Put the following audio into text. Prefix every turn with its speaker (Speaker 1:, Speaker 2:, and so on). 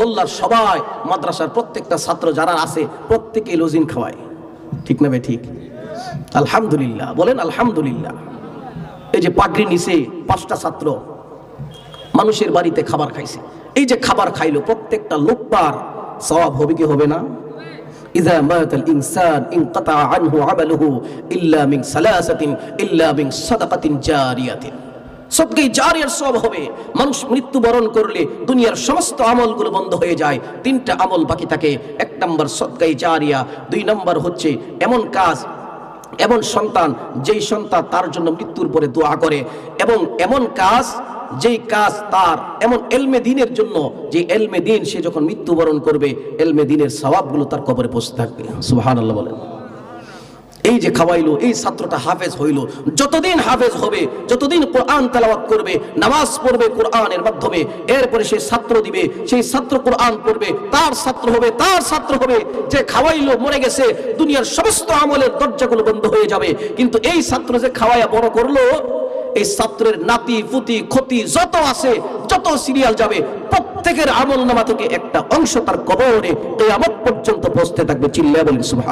Speaker 1: হল্লার সবাই মাদ্রাসার প্রত্যেকটা ছাত্র যারা আছে প্রত্যেকেই লজিন খাওয়ায়, ঠিক না ভাই? ঠিক। আলহামদুলিল্লাহ বলেন আলহামদুলিল্লাহ। এই যে পাগড়ি নিচে 5টা ছাত্র মানুষের বাড়িতে খাবার খাইছে, এই যে খাবার খাইলো প্রত্যেকটা লোকবার সওয়াব হবে কি হবে না? ইযা মাতাল ইনসান ইনকাতা আনহু আমালুহু ইল্লা মিন সালাসাতিন ইল্লা মিন সাদাকাতিন জারিয়াতিন। সদকায়ে জারিয়ার সওয়াব হবে। মানুষ মৃত্যুবরণ করলে দুনিয়ার সমস্ত আমলগুলো বন্ধ হয়ে যায়, 3টা আমল বাকি থাকে। 1 নম্বর সদকায়ে জারিয়া, 2 নম্বর হচ্ছে এমন কাজ, এমন সন্তান যেই সন্তান তার জন্য মৃত্যুর পরে দোয়া করে, এবং এমন কাজ যেই কাজ তার, এমন এলমে দ্বীনের জন্য যে এলমে দ্বীন সে যখন মৃত্যুবরণ করবে এলমে দ্বীনের সওয়াবগুলো তার কবরে পৌঁছে থাকবে। সুবহানাল্লাহ বলেন। এই যে খাওয়াইলো, এই ছাত্রটা হাফেজ হইল, যতদিন হাফেজ হবে, যতদিন কোরআন তেলাওয়াত করবে, নামাজ পড়বে কোরআনের মাধ্যমে, এরপরে সে ছাত্র দিবে, সেই ছাত্র কোরআন পড়বে, তার ছাত্র হবে, তার ছাত্র হবে। যে খাওয়াইলো মরে গেছে, দুনিয়ার সমস্ত আমলের দরজাগুলো বন্ধ হয়ে যাবে। কিন্তু এই ছাত্র যে খাওয়াইয়া বড় করলো, এই ছাত্রের নাতি পুতি ক্ষতি যত আছে, যত সিরিয়াল যাবে, প্রত্যেকের আমল নামা থেকে একটা অংশ তার কবরে কিয়ামত পর্যন্ত পৌঁছতে থাকবে। চিল্লায়া বলেন সুবহান।